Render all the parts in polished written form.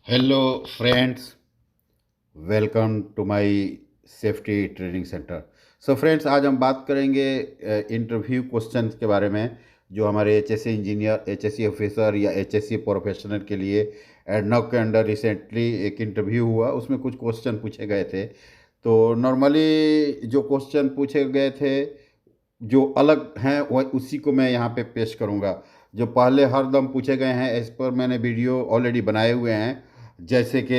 Hello friends, welcome to my safety training centre. So friends, आज हम बात करेंगे इंटरव्यू क्वेश्चन के बारे में जो हमारे एचएससी इंजीनियर, एचएससी ऑफिसर या एचएससी प्रोफेशनल के लिए एडनॉक के अंडर रिसेंटली एक इंटरव्यू हुआ। उसमें कुछ क्वेश्चन पूछे गए थे। तो नॉर्मली जो क्वेश्चन पूछे गए थे जो अलग हैं वह उसी को मैं यहाँ पे पेश करूँगा। जो पहले हर दम पूछे गए हैं इस पर मैंने वीडियो ऑलरेडी बनाए हुए हैं। जैसे कि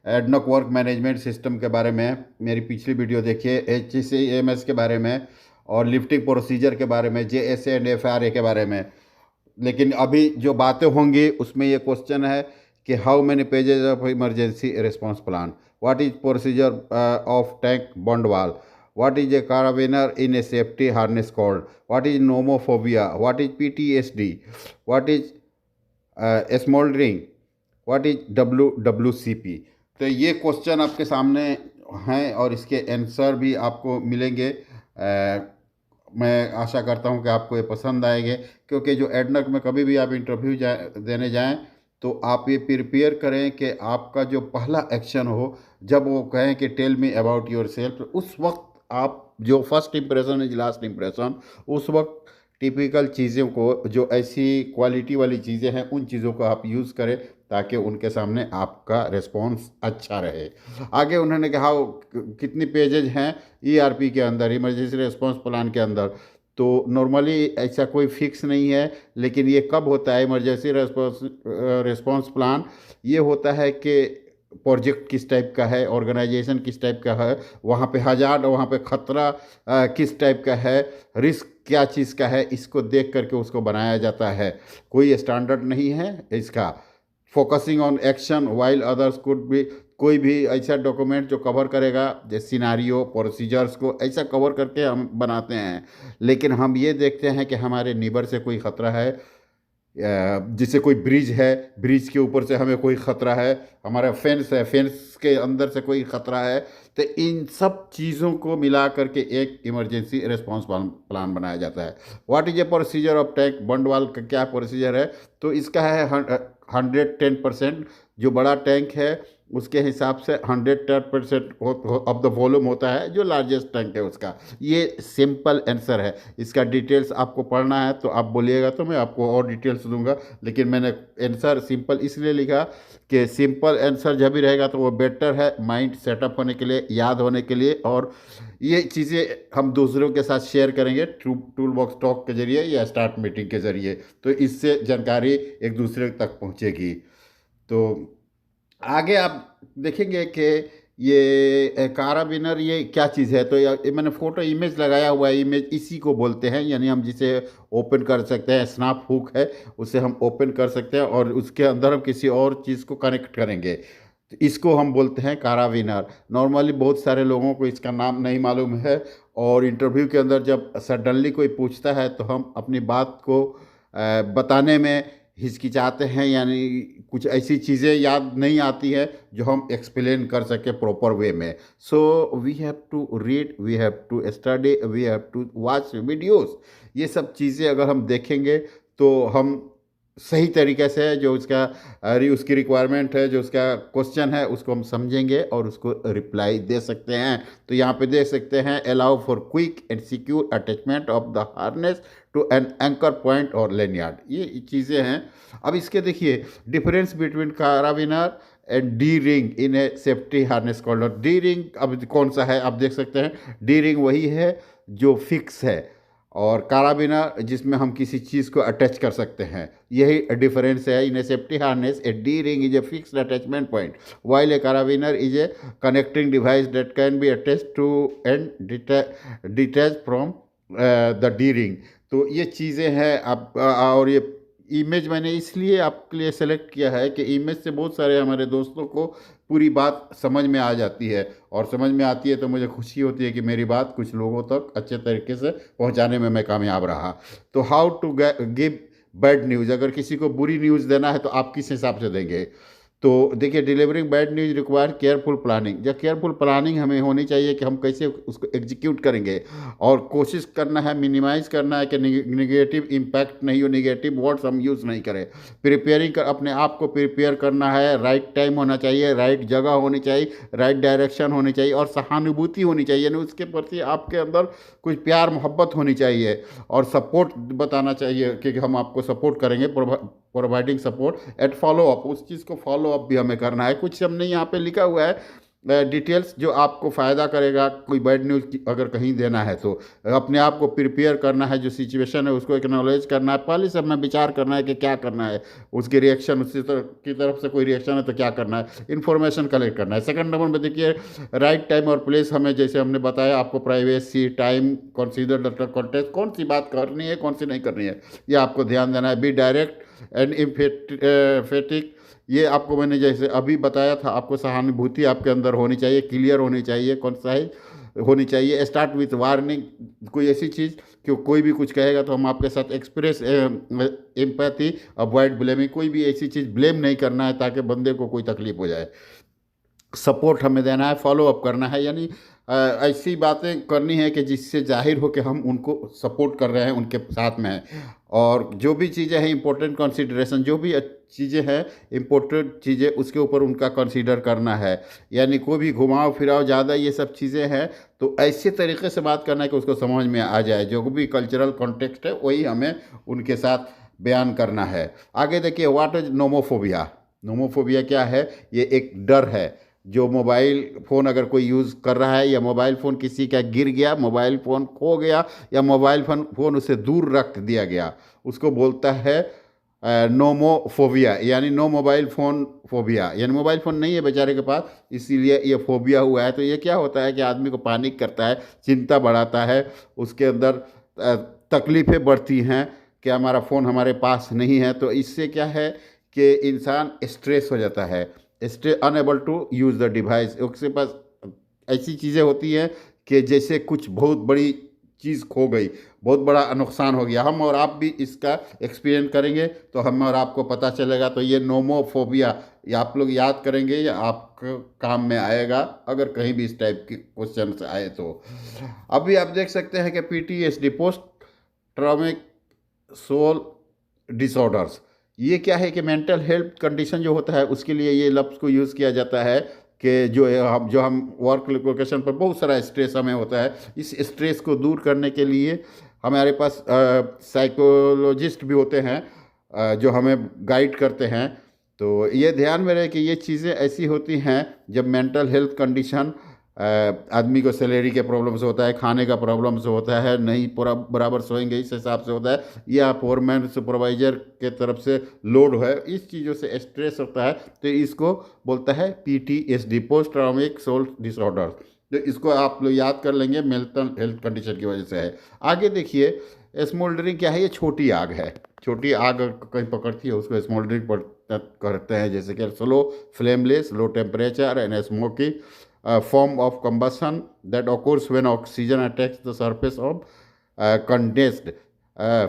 एडनॉक वर्क मैनेजमेंट सिस्टम के बारे में मेरी पिछली वीडियो देखिए, HCMS के बारे में और लिफ्टिंग प्रोसीजर के बारे में, JSA एंड FRA के बारे में। लेकिन अभी जो बातें होंगी उसमें ये क्वेश्चन है कि how many pages of emergency response plan, what is procedure of tank bond वाल, what is a carabiner in a safety harness called, what is nomophobia, what is PTSD, what is smoldering, what is WWCP। तो ये question आपके सामने हैं और इसके answer भी आपको मिलेंगे। मैं आशा करता हूँ कि आपको ये पसंद आएंगे, क्योंकि जो एडनक में कभी भी आप इंटरव्यू देने जाएं तो आप ये प्रिपेयर करें कि आपका जो पहला एक्शन हो, जब वो कहें कि tell me about yourself, उस वक्त आप जो first impression is last impression, उस वक्त टिपिकल चीज़ों को, जो ऐसी क्वालिटी वाली चीज़ें हैं, उन चीज़ों को आप यूज़ करें ताकि उनके सामने आपका रिस्पॉन्स अच्छा रहे। आगे उन्होंने कहा कितनी पेजेज हैं ERP के अंदर, इमरजेंसी रिस्पॉन्स प्लान के अंदर। तो नॉर्मली ऐसा कोई फिक्स नहीं है, लेकिन ये कब होता है इमरजेंसी रिस्पॉन्स प्लान? ये होता है कि प्रोजेक्ट किस टाइप का है, ऑर्गेनाइजेशन किस टाइप का है, वहाँ पे हजार्ड, वहाँ पे ख़तरा किस टाइप का है, रिस्क क्या चीज़ का है, इसको देख करके उसको बनाया जाता है। कोई स्टैंडर्ड नहीं है इसका। Focusing on action while others could भी, कोई भी ऐसा डॉक्यूमेंट जो कवर करेगा जैसे सिनारियो प्रोसीजर्स को, ऐसा कवर करके हम बनाते हैं। लेकिन हम ये देखते हैं कि हमारे नीबर से कोई ख़तरा है, जैसे कोई ब्रिज है, ब्रिज के ऊपर से हमें कोई ख़तरा है, हमारा फेंस है, फेंस के अंदर से कोई ख़तरा है। तो इन सब चीज़ों को मिला करके एक इमरजेंसी रिस्पांस प्लान बनाया जाता है। What is a procedure of tank bund wall का क्या प्रोसीजर है? तो इसका है 110%। जो बड़ा टैंक है उसके हिसाब से 110% ऑफ द वॉल्यूम होता है, जो लार्जेस्ट टैंक है उसका। ये सिंपल आंसर है। इसका डिटेल्स आपको पढ़ना है तो आप बोलिएगा तो मैं आपको और डिटेल्स दूंगा, लेकिन मैंने आंसर सिंपल इसलिए लिखा कि सिंपल आंसर जब भी रहेगा तो वो बेटर है माइंड सेटअप होने के लिए, याद होने के लिए। और ये चीज़ें हम दूसरों के साथ शेयर करेंगे टूल बॉक्स टॉक के जरिए या स्टार्ट मीटिंग के ज़रिए, तो इससे जानकारी एक दूसरे तक पहुँचेगी। तो आगे आप देखेंगे कि ये काराबिनर ये क्या चीज़ है। तो ये मैंने फ़ोटो इमेज लगाया हुआ है, इमेज इसी को बोलते हैं, यानी हम जिसे ओपन कर सकते हैं, स्नैप हुक है, उसे हम ओपन कर सकते हैं और उसके अंदर हम किसी और चीज़ को कनेक्ट करेंगे, तो इसको हम बोलते हैं काराबिनर। नॉर्मली बहुत सारे लोगों को इसका नाम नहीं मालूम है, और इंटरव्यू के अंदर जब सडनली कोई पूछता है तो हम अपनी बात को बताने में हिचकिचाते हैं, यानी कुछ ऐसी चीज़ें याद नहीं आती है जो हम एक्सप्लेन कर सके प्रॉपर वे में। So we have to read, we have to study, we have to watch videos. ये सब चीज़ें अगर हम देखेंगे तो हम सही तरीके से जो उसका उसकी रिक्वायरमेंट है, जो उसका क्वेश्चन है, उसको हम समझेंगे और उसको रिप्लाई दे सकते हैं। तो यहाँ पे देख सकते हैं, allow for quick and secure attachment of the harness to an anchor point और लैनियार्ड, ये चीज़ें हैं। अब इसके देखिए difference between karabiner and D ring in a safety harness कॉल्डर। डी रिंग अब कौन सा है आप देख सकते हैं, डी रिंग वही है जो फिक्स है, और काराबिनर जिसमें हम किसी चीज़ को अटैच कर सकते हैं, यही डिफरेंस है। In a safety harness a D ring is a fixed attachment point, while a karabiner is a connecting device that can be attach to and detach from the D ring. तो ये चीज़ें हैं आप। और ये image मैंने इसलिए आपके लिए सेलेक्ट किया है कि इमेज से बहुत सारे हमारे दोस्तों को पूरी बात समझ में आ जाती है, और समझ में आती है तो मुझे खुशी होती है कि मेरी बात कुछ लोगों तक अच्छे तरीके से पहुंचाने में मैं कामयाब रहा। तो how to give bad news, अगर किसी को बुरी न्यूज़ देना है तो आप किस हिसाब से देंगे? तो देखिए, delivering bad news require careful planning. जब केयरफुल प्लानिंग हमें होनी चाहिए कि हम कैसे उसको एग्जीक्यूट करेंगे, और कोशिश करना है, मिनिमाइज़ करना है कि निगेटिव इम्पैक्ट नहीं हो, निगेटिव वर्ड्स हम यूज़ नहीं करें। प्रिपेयरिंग कर, अपने आप को प्रिपेयर करना है, राइट टाइम होना चाहिए, राइट जगह होनी चाहिए, राइट डायरेक्शन होनी चाहिए, और सहानुभूति होनी चाहिए, यानी उसके प्रति आपके अंदर कुछ प्यार मोहब्बत होनी चाहिए, और सपोर्ट बताना चाहिए कि हम आपको सपोर्ट करेंगे, providing support at follow up. उस चीज़ को फॉलो अप भी हमें करना है। कुछ हमने यहाँ पे लिखा हुआ है डिटेल्स जो आपको फ़ायदा करेगा, कोई बैड न्यूज़ अगर कहीं देना है तो अपने आप को प्रिपेयर करना है, जो सिचुएशन है उसको एक्नॉलेज करना है, पहले से हमें विचार करना है कि क्या करना है, उसकी रिएक्शन, उसकी की तरफ से कोई रिएक्शन है तो क्या करना है, इन्फॉर्मेशन कलेक्ट करना है। सेकंड नंबर में देखिए, राइट टाइम और प्लेस। हमें जैसे हमने बताया आपको, privacy, time, consider the context, कौन सी बात करनी है कौन सी नहीं करनी है, ये आपको ध्यान देना है। बी डायरेक्ट एंड इम्फेटिक, ये आपको मैंने जैसे अभी बताया था, आपको सहानुभूति आपके अंदर होनी चाहिए, क्लियर होनी चाहिए, कौन सा है होनी चाहिए। स्टार्ट विथ वार्निंग, कोई ऐसी चीज़ कि कोई भी कुछ कहेगा तो हम आपके साथ एक्सप्रेस एम्पैथी, अवॉइड ब्लेमिंग, कोई भी ऐसी चीज़ ब्लेम नहीं करना है ताकि बंदे को कोई तकलीफ हो जाए। सपोर्ट हमें देना है, फॉलो अप करना है, यानी ऐसी बातें करनी है कि जिससे जाहिर हो कि हम उनको सपोर्ट कर रहे हैं, उनके साथ में हैं। और जो भी चीज़ें हैं इम्पोर्टेंट कंसिडरेशन, जो भी चीज़ें हैं इम्पोर्टेंट चीज़ें, उसके ऊपर उनका कंसीडर करना है। यानी कोई भी घुमाव फिराव ज़्यादा ये सब चीज़ें हैं तो ऐसे तरीके से बात करना है कि उसको समझ में आ जाए, जो भी कल्चरल कॉन्टेक्स्ट है वही हमें उनके साथ बयान करना है। आगे देखिए, व्हाट इज नोमोफोबिया। नोमोफोबिया क्या है? ये एक डर है। जो मोबाइल फ़ोन अगर कोई यूज़ कर रहा है, या मोबाइल फ़ोन किसी का गिर गया, मोबाइल फ़ोन खो गया, या मोबाइल फ़ोन उसे दूर रख दिया गया, उसको बोलता है नोमोफोबिया, यानी नो मोबाइल फ़ोन फोबिया। यानी मोबाइल फ़ोन नहीं है बेचारे के पास, इसीलिए ये फोबिया हुआ है। तो ये क्या होता है कि आदमी को पैनिक करता है, चिंता बढ़ाता है, उसके अंदर तकलीफ़ें बढ़ती हैं कि हमारा फ़ोन हमारे पास नहीं है। तो इससे क्या है कि इंसान स्ट्रेस हो जाता है, unable to use the device. उसके पास ऐसी चीज़ें होती हैं कि जैसे कुछ बहुत बड़ी चीज़ खो गई, बहुत बड़ा नुकसान हो गया। हम और आप भी इसका एक्सपीरियंस करेंगे तो हम और आपको पता चलेगा। तो ये नोमोफोबिया, ये आप लोग याद करेंगे, या आपको काम में आएगा अगर कहीं भी इस टाइप के क्वेश्चन आए तो। अभी आप देख सकते हैं कि PTSD, पोस्ट ट्रॉमिक सोल डिसऑर्डर्स, ये क्या है कि मेंटल हेल्थ कंडीशन जो होता है उसके लिए ये लफ्ज़ को यूज़ किया जाता है कि जो हम वर्क लोकेशन पर बहुत सारा स्ट्रेस हमें होता है, इस स्ट्रेस को दूर करने के लिए हमारे पास साइकोलॉजिस्ट भी होते हैं जो हमें गाइड करते हैं। तो ये ध्यान में रहे कि ये चीज़ें ऐसी होती हैं जब मेंटल हेल्थ कंडीशन, आदमी को सैलरी के प्रॉब्लम से होता है, खाने का प्रॉब्लम से होता है, नहीं पूरा बराबर सोएंगे इस हिसाब से होता है, या फोरमैन सुपरवाइजर के तरफ से लोड है, इस चीज़ों से स्ट्रेस होता है, तो इसको बोलता है PTSD, पोस्ट ट्रॉमिक सोल डिसऑर्डर। तो इसको आप लोग याद कर लेंगे, मेंटल हेल्थ कंडीशन की वजह से है। आगे देखिए, स्मोल्डरिंग क्या है? ये छोटी आग है। छोटी आग कहीं पकड़ती है उसको स्मोल्डरिंग करते हैं, जैसे कि slow, flameless, low temperature and smoky form of combustion that occurs when oxygen attacks the surface of condensed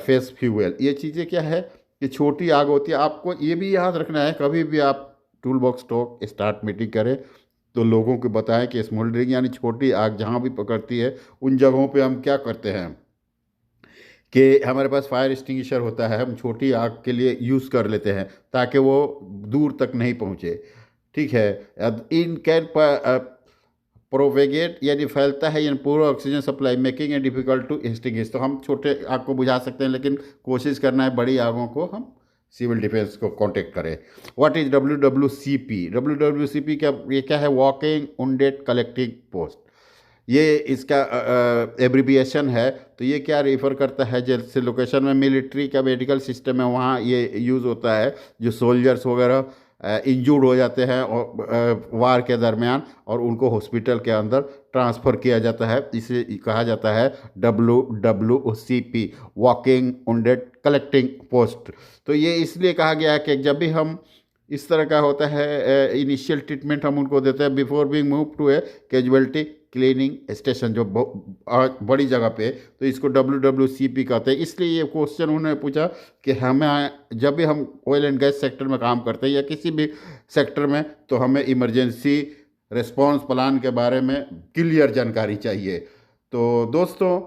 face fuel। ये चीज़ें क्या है कि छोटी आग होती है। आपको ये भी याद रखना है, कभी भी आप tool box talk start meeting करें तो लोगों को बताएं कि स्मोल्डरिंग यानी छोटी आग जहाँ भी पकड़ती है उन जगहों पे हम क्या करते हैं कि हमारे पास फायर एक्सटिंग्विशर होता है, हम छोटी आग के लिए यूज़ कर लेते हैं ताकि वो दूर तक नहीं पहुँचे। ठीक है। इन कैन प्रोवेगेट, यानी फैलता है, यानी पूरा oxygen supply, making a difficult to extinguish. तो हम छोटे आग को बुझा सकते हैं, लेकिन कोशिश करना है बड़ी आगों को हम सिविल डिफेंस को कांटेक्ट करें। What is WWCP? WWCP क्या है? Walking wounded collecting post. ये इसका एब्रीविएशन है। तो ये क्या रेफर करता है? जैसे लोकेशन में मिलिट्री का मेडिकल सिस्टम है, वहाँ ये यूज़ होता है। जो सोल्जर्स वगैरह इंजूर्ड हो जाते हैं और वार के दरमियान, और उनको हॉस्पिटल के अंदर ट्रांसफ़र किया जाता है, इसे कहा जाता है WWCP, walking wounded collecting post. तो ये इसलिए कहा गया है कि जब भी हम इस तरह का होता है इनिशियल ट्रीटमेंट हम उनको देते हैं before being move to a casualty cleaning station जो बड़ी जगह पे, तो इसको WWCP कहते हैं। इसलिए ये क्वेश्चन उन्होंने पूछा कि हमें जब भी हम ऑयल एंड गैस सेक्टर में काम करते हैं या किसी भी सेक्टर में, तो हमें इमरजेंसी रिस्पॉन्स प्लान के बारे में क्लियर जानकारी चाहिए। तो दोस्तों,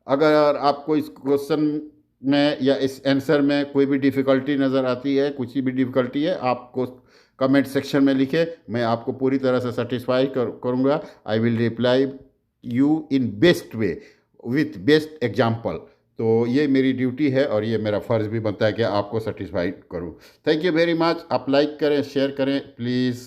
अगर आपको इस क्वेश्चन में या इस आंसर में कोई भी डिफ़िकल्टी नज़र आती है, कुछ भी डिफ़िकल्टी है, आपको कमेंट सेक्शन में लिखे, मैं आपको पूरी तरह से सेटिस्फाई करूँगा। I will reply you in best way with best example. तो ये मेरी ड्यूटी है और ये मेरा फ़र्ज़ भी बनता है कि आपको सेटिस्फाइड करूँ। Thank you very much. आप लाइक करें, शेयर करें प्लीज़।